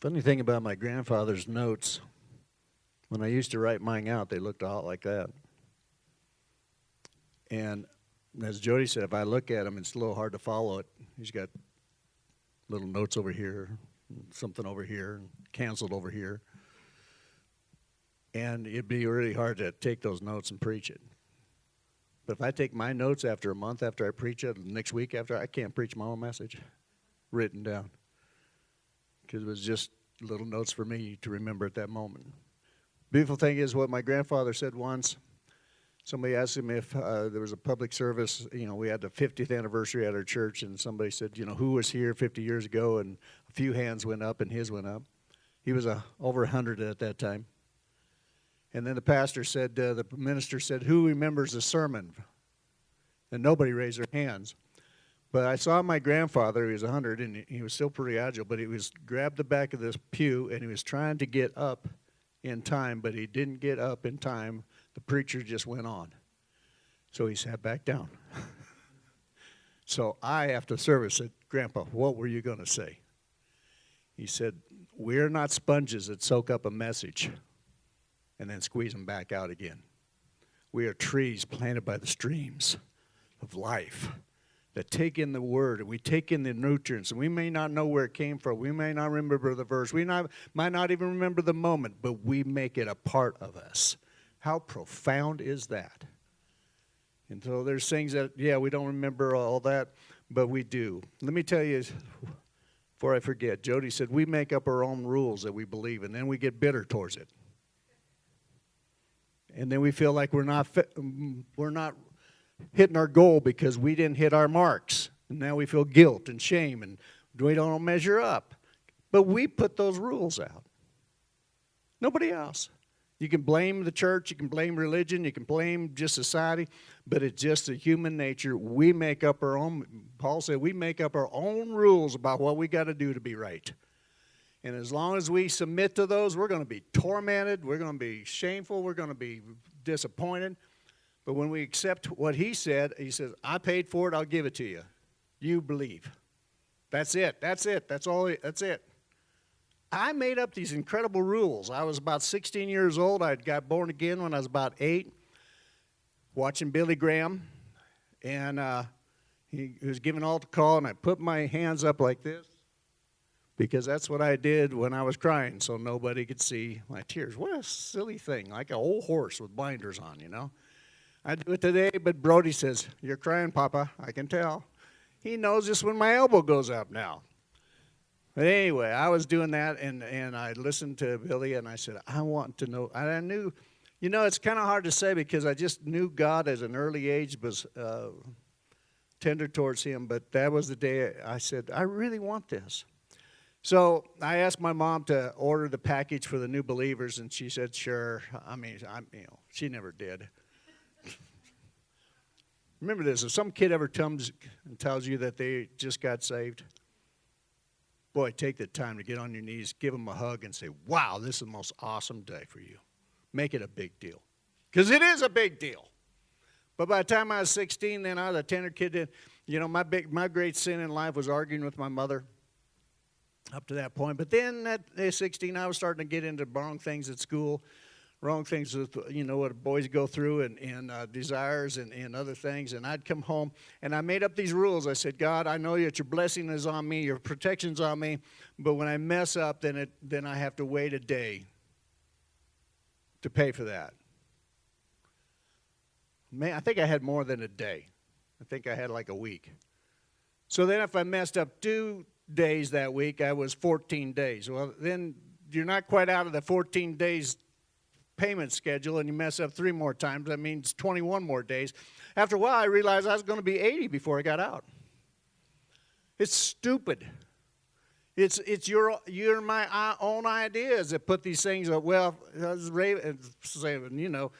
Funny thing about my grandfather's notes, when I used to write mine out, they looked a lot like that. And as Jody said, if I look at them, it's a little hard to follow it. He's got little notes over here, something over here, canceled over here. And it'd be really hard to take those notes and preach it. But if I take my notes after a month after I preach it, next week after, I can't preach my own message written down. Because it was just little notes for me to remember at that moment. Beautiful thing is what my grandfather said once. Somebody asked him if there was a public service. You know, we had the 50th anniversary at our church, and somebody said, you know, who was here 50 years ago? And a few hands went up, and his went up. He was over 100 at that time. And then the pastor said, the minister said, who remembers the sermon? And nobody raised their hands. But I saw my grandfather, he was 100, and he was still pretty agile, but he was grabbed the back of this pew, and he was trying to get up in time, but he didn't get up in time. The preacher just went on. So he sat back down. So I, after service, said, Grandpa, what were you going to say? He said, we're not sponges that soak up a message and then squeeze them back out again. We are trees planted by the streams of life that take in the word, and we take in the nutrients, and we may not know where it came from. We may not remember the verse. We might not even remember the moment, but we make it a part of us. How profound is that? And so there's things that, yeah, we don't remember all that, but we do. Let me tell you, before I forget, Jody said we make up our own rules that we believe, and then we get bitter towards it. And then we feel like we're not hitting our goal because we didn't hit our marks. And now we feel guilt and shame, and we don't measure up. But we put those rules out. Nobody else. You can blame the church, you can blame religion, you can blame just society, but it's just a human nature. We make up our own, Paul said, we make up our own rules about what we got to do to be right. And as long as we submit to those, we're going to be tormented, we're going to be shameful, we're going to be disappointed. But when we accept what he said, he says, I paid for it, I'll give it to you. You believe. That's it. That's it. That's all. That's it. I made up these incredible rules. I was about 16 years old. I got born again when I was about 8, watching Billy Graham. And he was giving altar call, and I put my hands up like this because that's what I did when I was crying so nobody could see my tears. What a silly thing, like an old horse with blinders on, you know. I do it today, but Brody says, you're crying, Papa. I can tell. He knows just when my elbow goes up now. But anyway, I was doing that, and I listened to Billy, and I said, I want to know. And I knew, you know, it's kind of hard to say because I just knew God at an early age was tender towards him. But that was the day I said, I really want this. So I asked my mom to order the package for the new believers, and she said, sure. I mean, she never did. Remember this, if some kid ever comes and tells you that they just got saved, boy, take the time to get on your knees, give them a hug, and say, wow, this is the most awesome day for you. Make it a big deal. Because it is a big deal. But by the time I was 16, then I was a tender kid. You know, my great sin in life was arguing with my mother up to that point. But then at 16, I was starting to get into wrong things at school. Wrong things with, you know, what boys go through and desires and other things. And I'd come home, and I made up these rules. I said, God, I know that your blessing is on me, your protection's on me, but when I mess up, then I have to wait a day to pay for that. Man, I think I had more than a day. I think I had like a week. So then if I messed up 2 days that week, I was 14 days. Well, then you're not quite out of the 14 days payment schedule, and you mess up 3 more times, that means 21 more days. After a while, I realized I was going to be 80 before I got out. It's stupid. It's your my own ideas that put these things up. Well, saying, you know,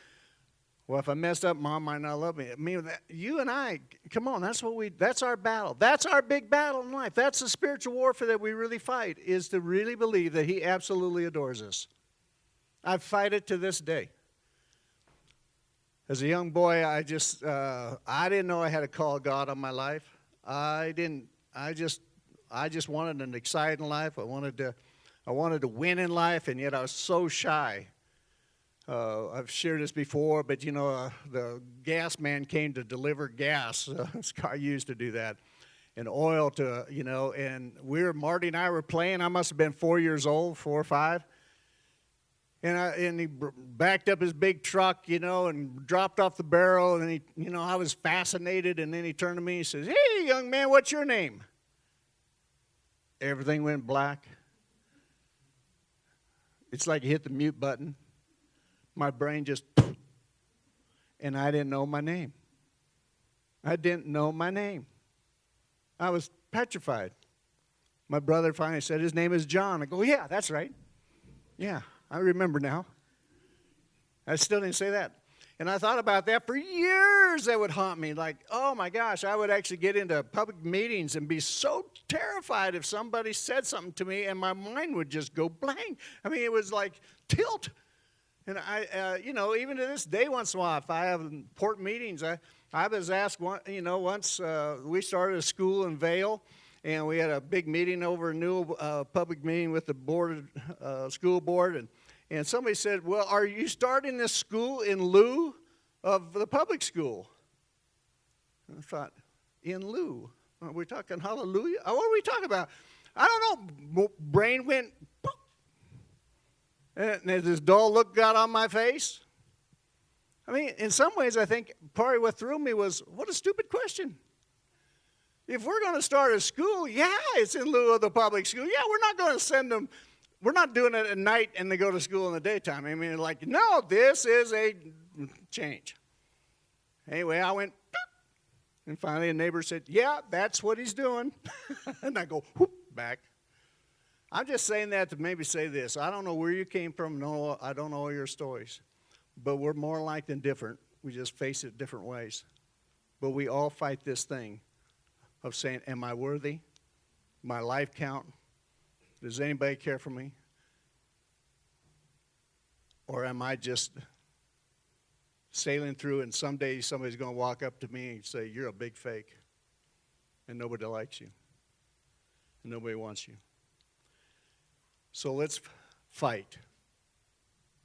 well, if I messed up, Mom might not love me. I mean, you and I, come on, that's our battle. That's our big battle in life. That's the spiritual warfare that we really fight, is to really believe that he absolutely adores us. I fight it to this day. As a young boy, I didn't know I had a call of God on my life. I just wanted an exciting life. I wanted to I wanted to win in life, and yet I was so shy. I've shared this before, but the gas man came to deliver gas. This car used to do that, and oil to, and Marty and I were playing. I must have been 4 years old, 4 or 5. And he backed up his big truck, and dropped off the barrel. And I was fascinated. And then he turned to me and says, "Hey, young man, what's your name?" Everything went black. It's like you hit the mute button. My brain just, and I didn't know my name. I didn't know my name. I was petrified. My brother finally said, "His name is John." I go, "Yeah, that's right. Yeah, I remember now." I still didn't say that. And I thought about that for years. That would haunt me. Like, oh my gosh, I would actually get into public meetings and be so terrified if somebody said something to me, and my mind would just go blank. I mean, it was like tilt. And I, even to this day, once in a while, if I have important meetings, I was asked, once we started a school in Vail, and we had a big meeting over a new public meeting with the school board, and somebody said, "Well, are you starting this school in lieu of the public school?" And I thought, in lieu? Are we talking hallelujah? What are we talking about? I don't know. Brain went, poof. And this dull look got on my face. I mean, in some ways, I think part of what threw me was, what a stupid question. If we're going to start a school, yeah, it's in lieu of the public school. Yeah, we're not going to send them. We're not doing it at night and they go to school in the daytime. I mean, like, no, this is a change. Anyway, I went, boop, and finally a neighbor said, "Yeah, that's what he's doing." And I go, whoop, back. I'm just saying that to maybe say this. I don't know where you came from. No, I don't know all your stories. But we're more alike than different. We just face it different ways. But we all fight this thing of saying, am I worthy? My life count? Does anybody care for me? Or am I just sailing through and someday somebody's going to walk up to me and say, "You're a big fake. And nobody likes you. And nobody wants you." So let's fight.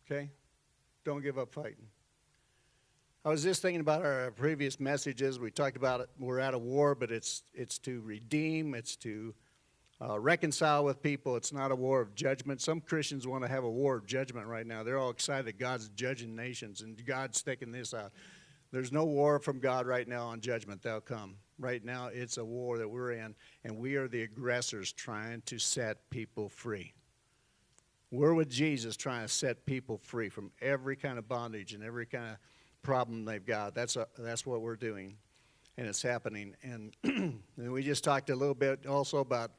Okay? Don't give up fighting. I was just thinking about our previous messages. We talked about it. We're at a war, but it's to redeem. It's to reconcile with people. It's not a war of judgment. Some Christians want to have a war of judgment right now. They're all excited that God's judging nations and God's taking this out. There's no war from God right now on judgment. That'll come. Right now, it's a war that we're in, and we are the aggressors trying to set people free. We're with Jesus trying to set people free from every kind of bondage and every kind of problem they've got. That's what we're doing, and it's happening. And, and we just talked a little bit also about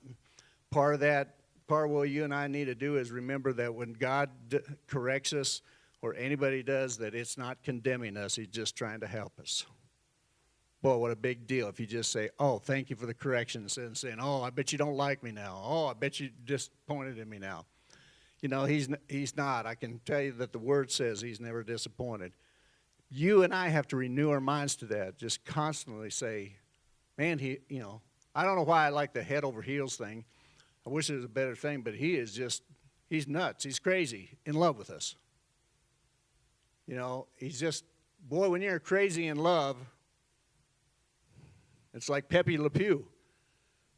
part of what you and I need to do is remember that when God corrects us or anybody does, that it's not condemning us. He's just trying to help us. Boy, what a big deal if you just say, "Oh, thank you for the correction," instead of saying, "Oh, I bet you don't like me now. Oh, I bet you disappointed in me now." He's not. I can tell you that the Word says he's never disappointed. You and I have to renew our minds to that. Just constantly say, "Man, I don't know why I like the head over heels thing. I wish it was a better thing, but he's nuts. He's crazy in love with us." He's just, boy, when you're crazy in love, it's like Pepe Le Pew.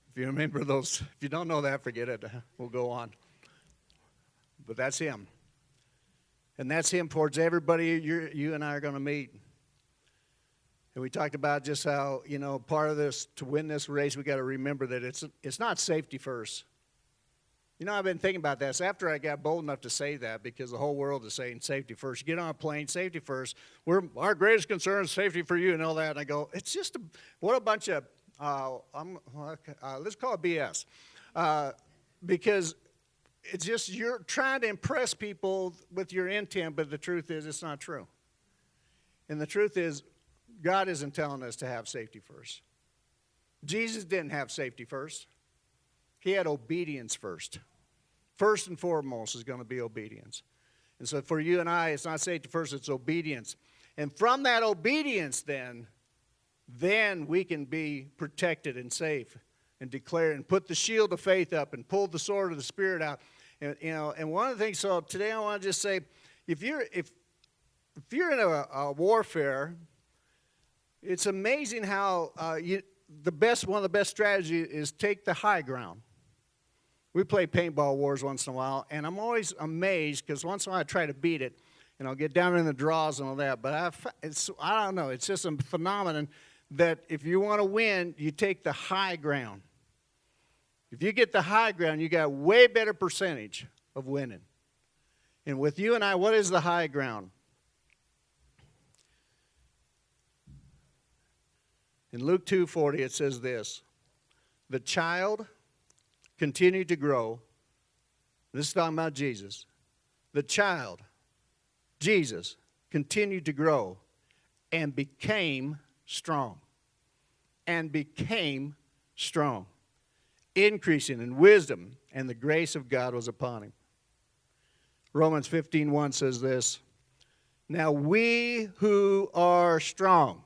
If you remember those, if you don't know that, forget it. We'll go on. But that's him. And that's him towards everybody you and I are going to meet. And we talked about just how, part of this, to win this race, we got to remember that it's not safety first. I've been thinking about that. So after I got bold enough to say that, because the whole world is saying safety first. You get on a plane, safety first. Our greatest concern is safety for you and all that. And I go, it's just what a bunch of, let's call it BS. Because it's just you're trying to impress people with your intent, but the truth is it's not true. And the truth is God isn't telling us to have safety first. Jesus didn't have safety first. He had obedience first. First and foremost is going to be obedience. And so for you and I, it's not safety first, it's obedience. And from that obedience then we can be protected and safe and declare and put the shield of faith up and pull the sword of the Spirit out And one of the things, so today I want to just say, if you're in a warfare, it's amazing how one of the best strategies is take the high ground. We play paintball wars once in a while, and I'm always amazed because once in a while I try to beat it, and I'll get down in the draws and all that. But I don't know. It's just a phenomenon that if you want to win, you take the high ground. If you get the high ground, you got way better percentage of winning. And with you and I, what is the high ground? In Luke 2:40, it says this: the child continued to grow. This is talking about Jesus. The child, Jesus, continued to grow and became strong. And became strong, increasing in wisdom, and the grace of God was upon him. Romans 15:1 says this: now we who are strong.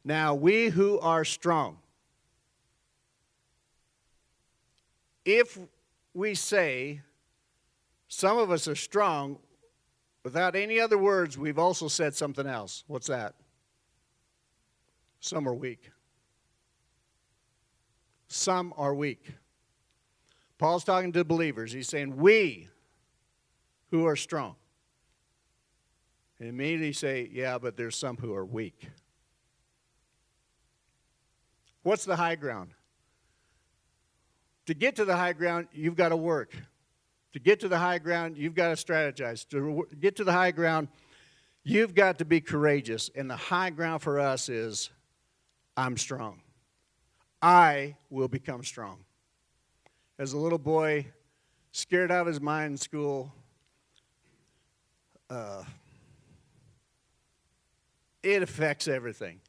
Now we who are strong. If we say some of us are strong, without any other words, we've also said something else. What's that? Some are weak. Some are weak. Paul's talking to believers. He's saying, we who are strong. And immediately say, yeah, but there's some who are weak. What's the high ground? To get to the high ground, you've got to work. To get to the high ground, you've got to strategize. To get to the high ground, you've got to be courageous. And the high ground for us is, I'm strong. I will become strong. As a little boy, scared out of his mind in school, it affects everything.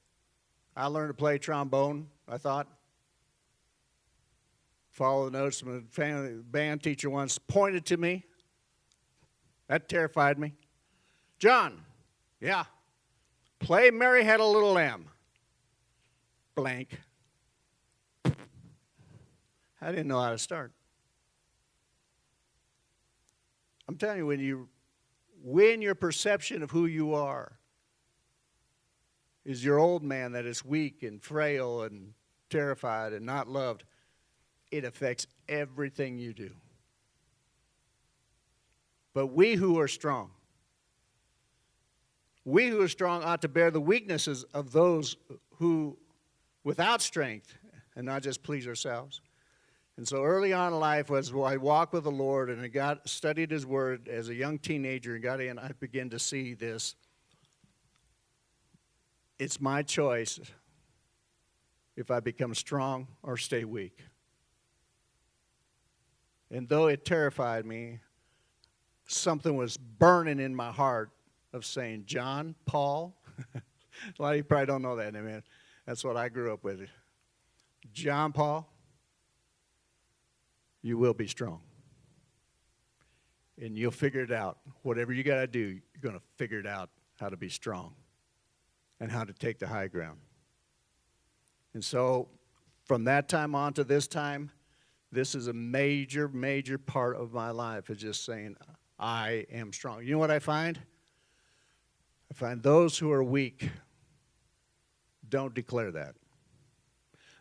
I learned to play trombone, I thought. Follow the notes. My band teacher once pointed to me. That terrified me. John, yeah, play Mary Had a Little Lamb. Blank. I didn't know how to start. I'm telling you, when you win your perception of who you are, is your old man that is weak and frail and terrified and not loved, it affects everything you do. But we who are strong ought to bear the weaknesses of those who, without strength, and not just please ourselves. And so early on in life, as I walked with the Lord and I studied His Word as a young teenager and got in, I began to see this. It's my choice if I become strong or stay weak. And though it terrified me, something was burning in my heart of saying, John, Paul. A lot of you probably don't know that, man. That's what I grew up with. John, Paul, you will be strong. And you'll figure it out. Whatever you got to do, you're going to figure it out how to be strong and how to take the high ground. And so from that time on to this time, this is a major, major part of my life, is just saying, I am strong. You know what I find? I find those who are weak don't declare that.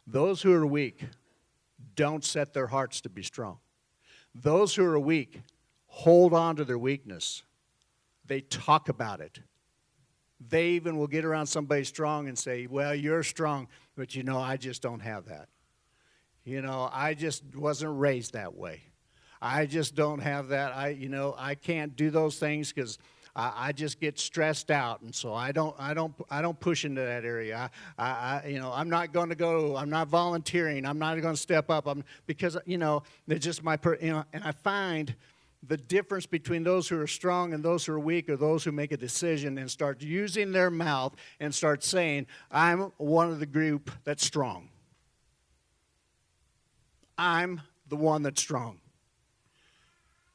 Those who are weak don't set their hearts to be strong. Those who are weak hold on to their weakness. They talk about it. They even will get around somebody strong and say, well, you're strong, but I just don't have that. I just wasn't raised that way. I just don't have that. I can't do those things because I just get stressed out, and so I don't push into that area. I'm not going to go. I'm not volunteering. I'm not going to step up. Because they're just and I find the difference between those who are strong and those who are weak are those who make a decision and start using their mouth and start saying, I'm one of the group that's strong. I'm the one that's strong.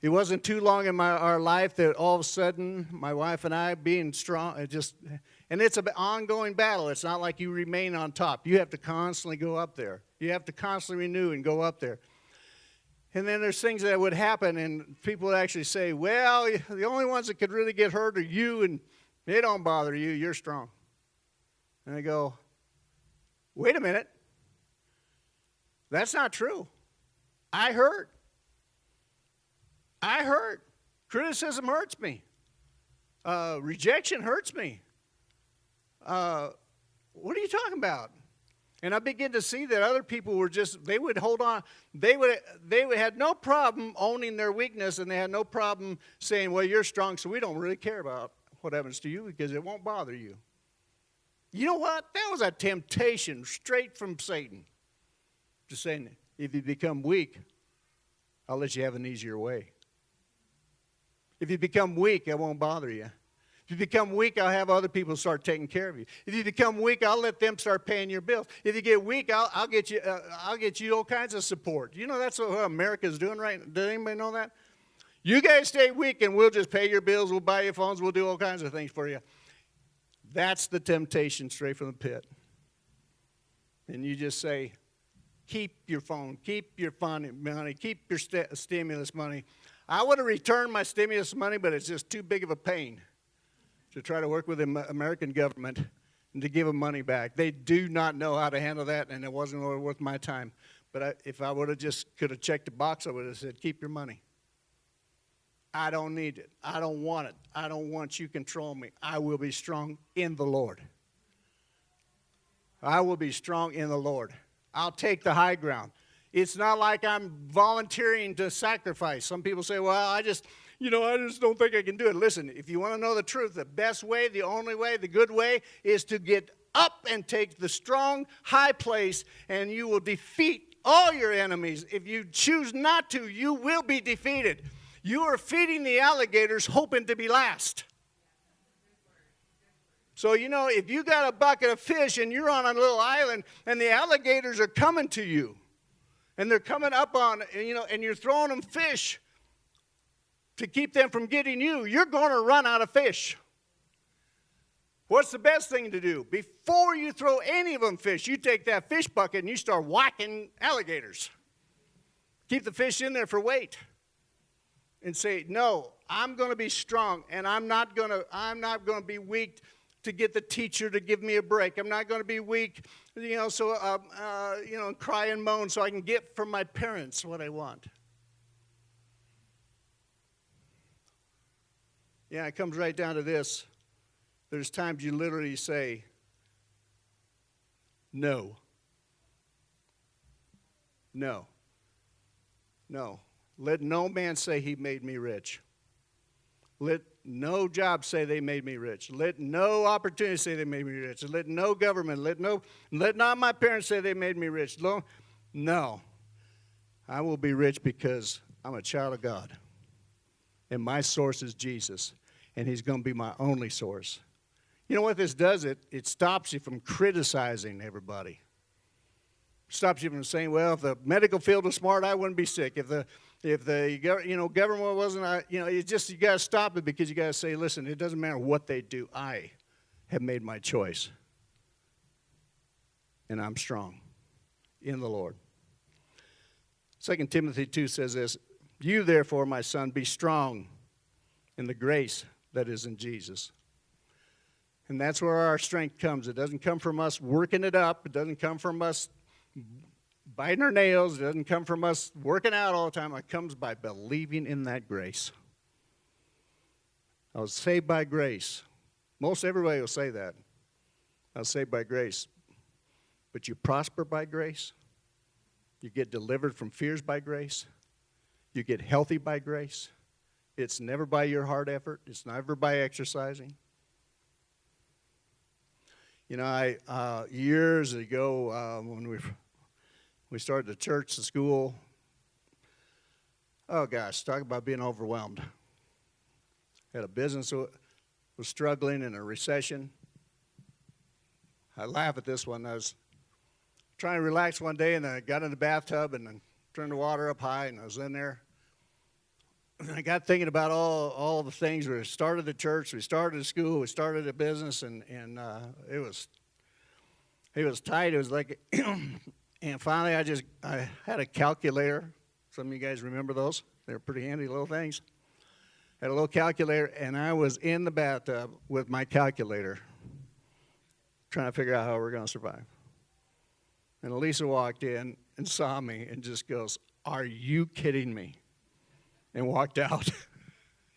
It wasn't too long in our life that all of a sudden, my wife and I being strong, and it's an ongoing battle. It's not like you remain on top. You have to constantly go up there. You have to constantly renew and go up there. And then there's things that would happen, and people would actually say, well, the only ones that could really get hurt are you, and they don't bother you. You're strong. And I go, wait a minute. That's not true. I hurt. Criticism hurts me. Rejection hurts me. What are you talking about? And I begin to see that other people were just, they would hold on. They had no problem owning their weakness, and they had no problem saying, well, you're strong, so we don't really care about what happens to you because it won't bother you. You know what? That was a temptation straight from Satan. Just saying, if you become weak, I'll let you have an easier way. If you become weak, I won't bother you. If you become weak, I'll have other people start taking care of you. If you become weak, I'll let them start paying your bills. If you get weak, I'll get you all kinds of support. You know that's what America's doing, right? Does anybody know that? You guys stay weak, and we'll just pay your bills. We'll buy you phones. We'll do all kinds of things for you. That's the temptation straight from the pit. And you just say, keep your phone, keep your money, keep your stimulus money. I would have returned my stimulus money, but it's just too big of a pain to try to work with the American government and to give them money back. They do not know how to handle that, and it wasn't worth my time. But if I would have just could have checked the box, I would have said, keep your money. I don't need it. I don't want it. I don't want you controlling me. I will be strong in the Lord. I will be strong in the Lord. I'll take the high ground. It's not like I'm volunteering to sacrifice. Some people say, well, I just don't think I can do it. Listen, if you want to know the truth, the best way, the only way, the good way is to get up and take the strong, high place, and you will defeat all your enemies. If you choose not to, you will be defeated. You are feeding the alligators hoping to be last. So, if you got a bucket of fish and you're on a little island and the alligators are coming to you and they're coming up on, and you're throwing them fish to keep them from getting you, you're going to run out of fish. What's the best thing to do? Before you throw any of them fish, you take that fish bucket and you start whacking alligators. Keep the fish in there for weight. And say, no, I'm going to be strong, and I'm not going to be weak to get the teacher to give me a break. I'm not going to be weak, cry and moan so I can get from my parents what I want. Yeah, it comes right down to this. There's times you literally say, no. No. No. Let no man say he made me rich. Let no job say they made me rich. Let no opportunity say they made me rich. Let no government, let not my parents say they made me rich. No. I will be rich because I'm a child of God. And my source is Jesus. And he's going to be my only source. You know what this does? It stops you from criticizing everybody. Stops you from saying, well, if the medical field was smart, I wouldn't be sick. If the government wasn't, it's just you got to stop it because you got to say, listen, it doesn't matter what they do. I have made my choice, and I'm strong in the Lord. 2 Timothy 2 says this, you therefore, my son, be strong in the grace that is in Jesus. And that's where our strength comes. It doesn't come from us working it up. It doesn't come from us biting our nails. It doesn't come from us working out all the time. It comes by believing in that grace. I was saved by grace. Most everybody will say that. I was saved by grace. But you prosper by grace. You get delivered from fears by grace. You get healthy by grace. It's never by your hard effort. It's never by exercising. Years ago when we started the church, the school, oh gosh, talk about being overwhelmed. Had a business that was struggling in a recession. I laugh at this one. I was trying to relax one day, and I got in the bathtub and then turned the water up high, and I was in there. And I got thinking about all the things. We started the church, we started the school, we started a business, and it was tight. It was like, and finally I had a calculator Some of you guys remember those? They're pretty handy little things. Had a little calculator, and I was in the bathtub with my calculator trying to figure out how we're going to survive. And Elisa walked in and saw me and just goes, "Are you kidding me?" And walked out.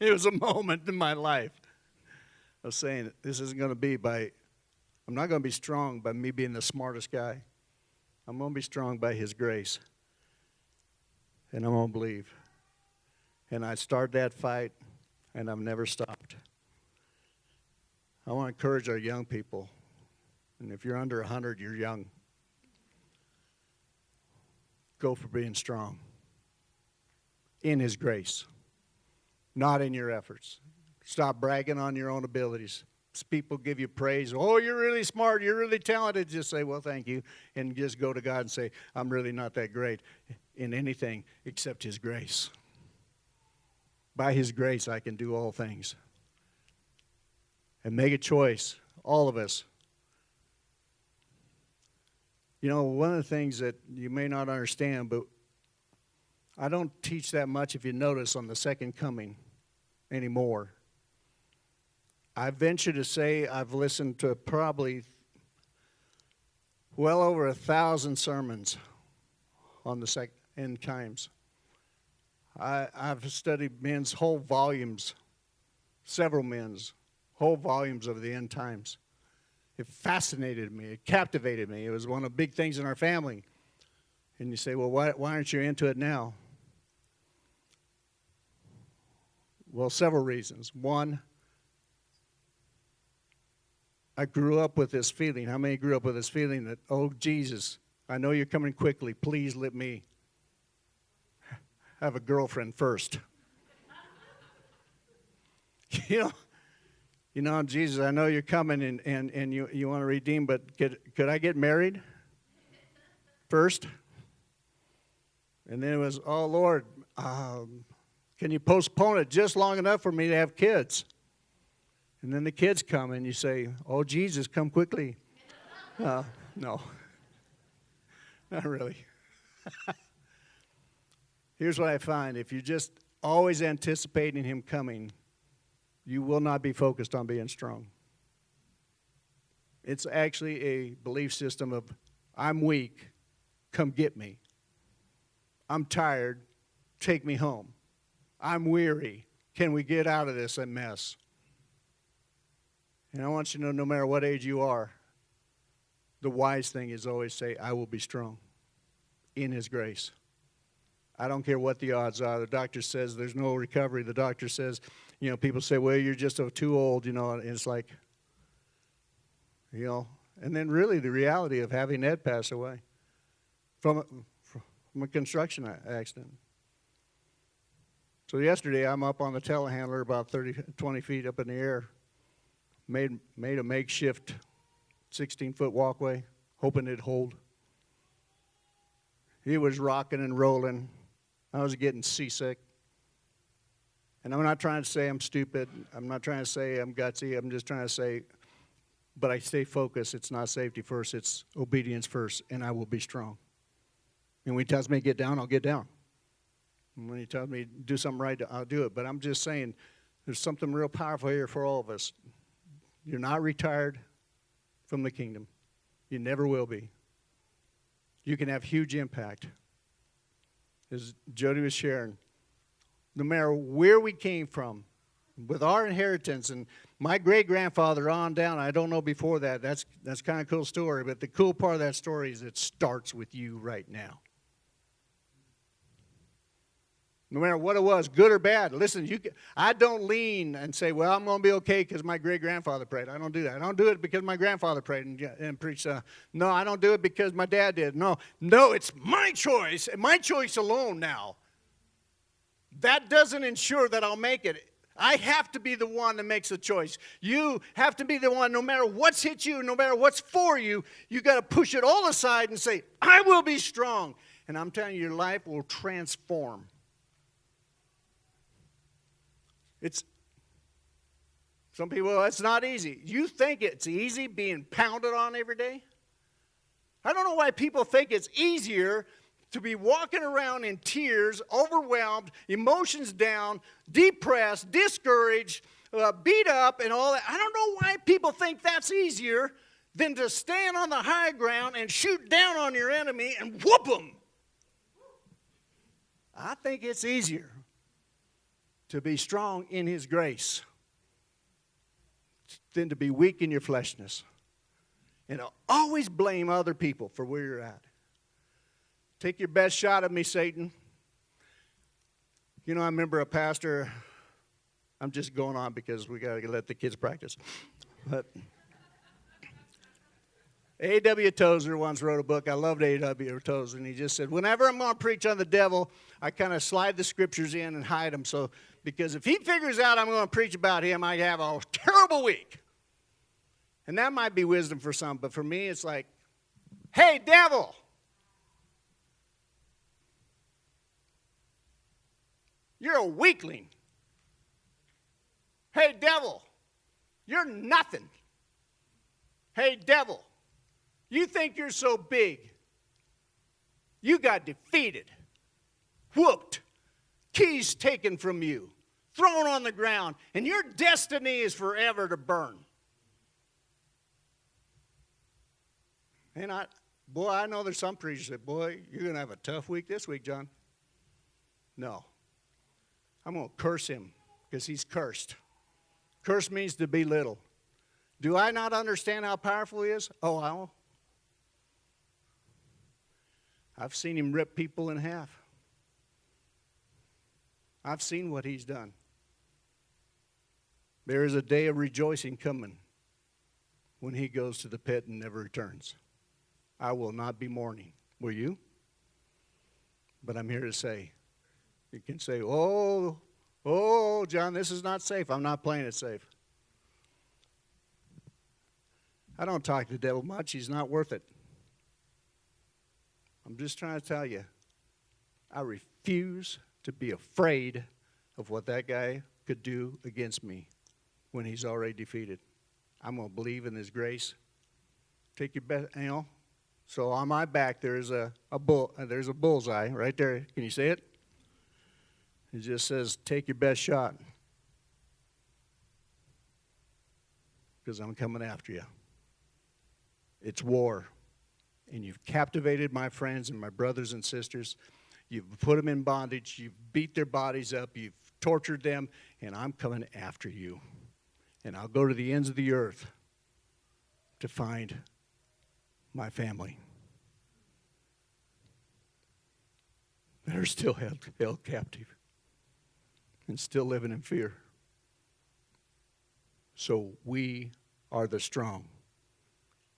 It was a moment in my life of saying, this isn't going to be I'm not going to be strong by me being the smartest guy. I'm going to be strong by His grace. And I'm going to believe. And I started that fight, and I've never stopped. I want to encourage our young people. And if you're under 100, you're young. Go for being strong. In His grace. Not in your efforts. Stop bragging on your own abilities. People give you praise. Oh, you're really smart. You're really talented. Just say, well, thank you. And just go to God and say, I'm really not that great in anything except His grace. By His grace, I can do all things. And make a choice, all of us. You know, one of the things that you may not understand, but I don't teach that much, if you notice, on the second coming anymore. I venture to say I've listened to probably well over 1,000 sermons on the end times. I've studied men's whole volumes, several men's whole volumes of the end times. It fascinated me. It captivated me. It was one of the big things in our family. And you say, well, why aren't you into it now? Well, several reasons. One, I grew up with this feeling. How many grew up with this feeling that, oh, Jesus, I know you're coming quickly. Please let me have a girlfriend first. You know, Jesus, I know you're coming and you want to redeem, but could I get married first? And then it was, oh, Lord, can you postpone it just long enough for me to have kids? And then the kids come and you say, oh, Jesus, come quickly. No, not really. Here's what I find. If you're just always anticipating Him coming, you will not be focused on being strong. It's actually a belief system of, I'm weak, come get me. I'm tired, take me home. I'm weary, can we get out of this mess? And I want you to know, no matter what age you are, the wise thing is always say, I will be strong in His grace. I don't care what the odds are. The doctor says there's no recovery. The doctor says, people say, well, you're just too old, and it's like, and then really the reality of having Ed pass away from a construction accident. So yesterday I'm up on the telehandler about 20 feet up in the air, made a makeshift 16-foot walkway, hoping it'd hold. He was rocking and rolling. I was getting seasick. And I'm not trying to say I'm stupid. I'm not trying to say I'm gutsy. I'm just trying to say, but I stay focused. It's not safety first. It's obedience first, and I will be strong. And when He tells me to get down, I'll get down. And when He tells me to do something right, I'll do it. But I'm just saying there's something real powerful here for all of us. You're not retired from the kingdom. You never will be. You can have huge impact. As Jody was sharing, no matter where we came from, with our inheritance, and my great-grandfather on down, I don't know before that, that's kind of a cool story, but the cool part of that story is it starts with you right now. No matter what it was, good or bad. Listen, I don't lean and say, well, I'm going to be okay because my great-grandfather prayed. I don't do that. I don't do it because my grandfather prayed and preached. No, I don't do it because my dad did. No, it's my choice, and my choice alone now. That doesn't ensure that I'll make it. I have to be the one that makes the choice. You have to be the one, no matter what's hit you, no matter what's for you, you got to push it all aside and say, I will be strong. And I'm telling you, your life will transform. Some people, it's not easy. You think it's easy being pounded on every day? I don't know why people think it's easier to be walking around in tears, overwhelmed, emotions down, depressed, discouraged, beat up, and all that. I don't know why people think that's easier than to stand on the high ground and shoot down on your enemy and whoop them. I think it's easier to be strong in His grace than to be weak in your fleshness. And always blame other people for where you're at. Take your best shot at me, Satan. You know, I remember a pastor, I'm just going on because we got to let the kids practice. But A.W. Tozer once wrote a book. I loved A.W. Tozer, and he just said, whenever I'm going to preach on the devil, I kind of slide the scriptures in and hide them. So, because if he figures out I'm going to preach about him, I have a terrible week. And that might be wisdom for some, but for me, it's like, hey, devil. You're a weakling. Hey, devil, you're nothing. Hey, devil, you think you're so big. You got defeated, whooped, keys taken from you, thrown on the ground, and your destiny is forever to burn. And I know there's some preachers that, boy, you're going to have a tough week this week, John. No. I'm going to curse him because he's cursed. Curse means to belittle. Do I not understand how powerful he is? Oh, I've seen him rip people in half. I've seen what he's done. There is a day of rejoicing coming when he goes to the pit and never returns. I will not be mourning. Will you? But I'm here to say, you can say, oh, John, this is not safe. I'm not playing it safe. I don't talk to the devil much. He's not worth it. I'm just trying to tell you, I refuse to be afraid of what that guy could do against me when he's already defeated. I'm going to believe in His grace. Take your best, So on my back there's there's a bullseye right there. Can you see it? It just says, take your best shot. Because I'm coming after you. It's war. And you've captivated my friends and my brothers and sisters. You've put them in bondage. You've beat their bodies up. You've tortured them. And I'm coming after you. And I'll go to the ends of the earth to find my family that are still held captive and still living in fear. So we are the strong.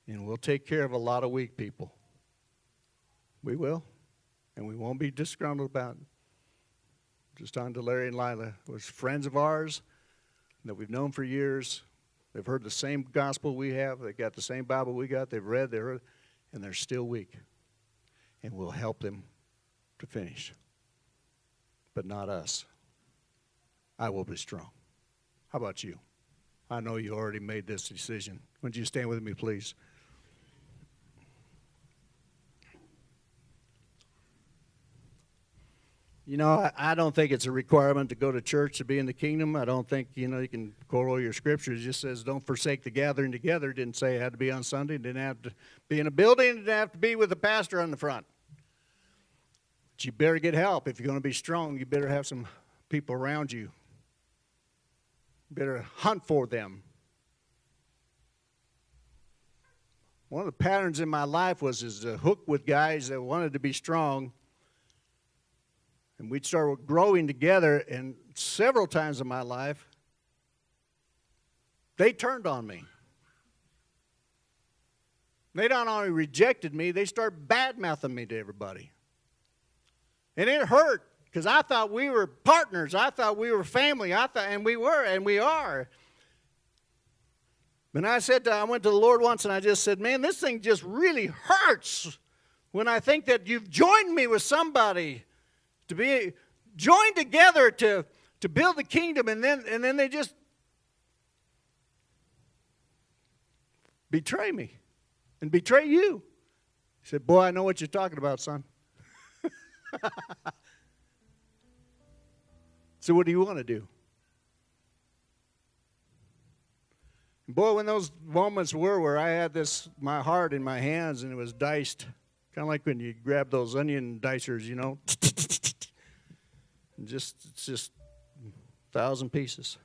And we'll take care of a lot of weak people. We will. And we won't be disgruntled about it. Just talking to Larry and Lila. It was friends of ours that we've known for years. They've heard the same gospel we have. They got the same Bible we got. They've read, and they're still weak. And we'll help them to finish. But not us. I will be strong. How about you? I know you already made this decision. Would you stand with me, please? You know, I don't think it's a requirement to go to church to be in the kingdom. I don't think, you can quote all your scriptures. It just says, don't forsake the gathering together. It didn't say it had to be on Sunday. It didn't have to be in a building. It didn't have to be with a pastor on the front. But you better get help. If you're going to be strong, you better have some people around you. You better hunt for them. One of the patterns in my life was to hook with guys that wanted to be strong. And we'd start growing together, and several times in my life, they turned on me. They not only rejected me, they started bad-mouthing me to everybody. And it hurt, because I thought we were partners. I thought we were family. And we were, and we are. And I went to the Lord once, and I just said, man, this thing just really hurts when I think that you've joined me with somebody to be joined together to build the kingdom, and then they just betray me and betray you. He said, boy, I know what you're talking about, son. So what do you want to do? Boy, when those moments were where I had my heart in my hands and it was diced, kind of like when you grab those onion dicers, you know, and it's just 1,000 pieces.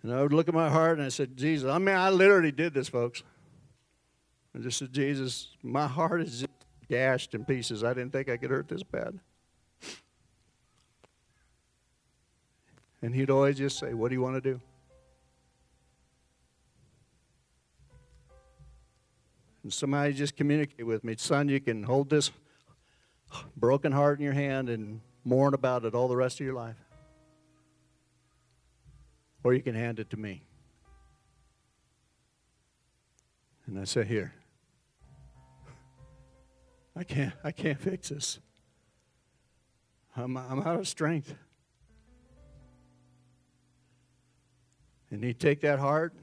And I would look at my heart and I said, Jesus, I literally did this, folks. I just said, Jesus, my heart is just gashed in pieces. I didn't think I could hurt this bad. And he'd always just say, what do you want to do? And somebody just communicate with me, son, you can hold this broken heart in your hand and mourn about it all the rest of your life. Or you can hand it to me. And I said, here. I can't fix this. I'm out of strength. And he'd take that heart.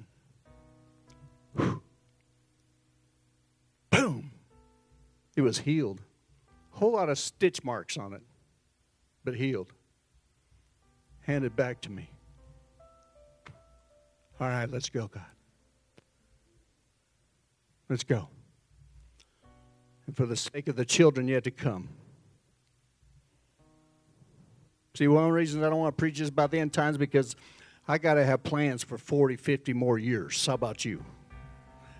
Whew, boom. It was healed. A whole lot of stitch marks on it, but healed. Handed back to me. All right, let's go, God. Let's go. And for the sake of the children yet to come. See, one of the reasons I don't want to preach this about the end times because I got to have plans for 40, 50 more years. How about you?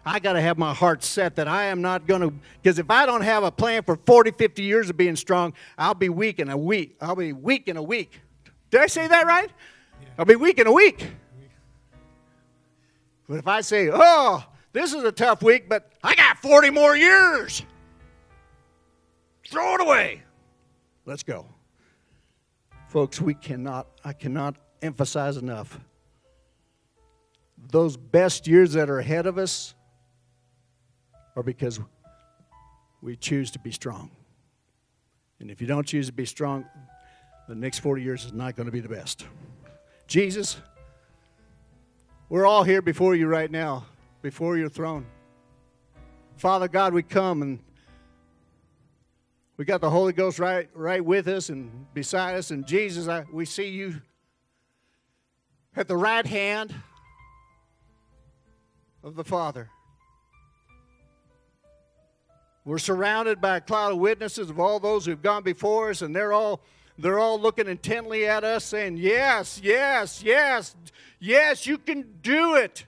I got to have my heart set that I am not going to, because if I don't have a plan for 40, 50 years of being strong, I'll be weak in a week. I'll be weak in a week. Did I say that right? Yeah. I'll be weak in a week. But if I say, oh, this is a tough week, but I got 40 more years. Throw it away. Let's go. Folks, I cannot emphasize enough. Those best years that are ahead of us are because we choose to be strong. And if you don't choose to be strong, the next 40 years is not going to be the best. Jesus, we're all here before you right now, before your throne. Father God, we come and we got the Holy Ghost right with us and beside us. And Jesus, we see you at the right hand of the Father. We're surrounded by a cloud of witnesses of all those who've gone before us, and they're all looking intently at us saying, yes, yes, yes, yes, you can do it.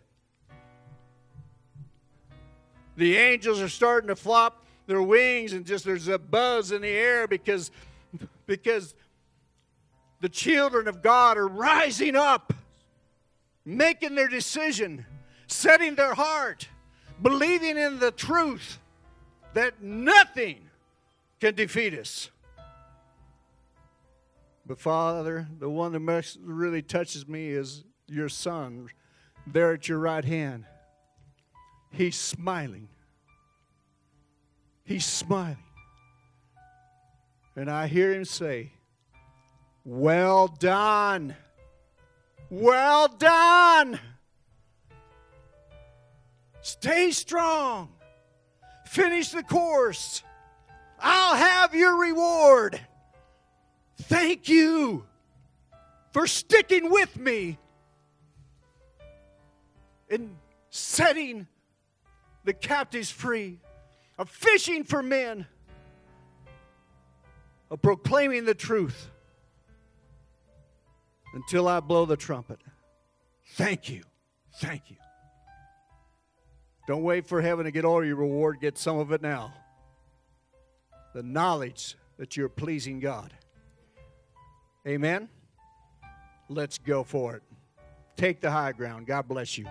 The angels are starting to flop their wings, and just there's a buzz in the air because the children of God are rising up, making their decision, setting their heart, believing in the truth that nothing can defeat us. But Father, the one that really touches me is your Son there at your right hand. He's smiling. He's smiling. And I hear him say, well done. Well done. Stay strong. Finish the course. I'll have your reward. Thank you for sticking with me in setting the captives free, of fishing for men, of proclaiming the truth until I blow the trumpet. Thank you. Thank you. Don't wait for heaven to get all your reward. Get some of it now. The knowledge that you're pleasing God. Amen? Let's go for it. Take the high ground. God bless you.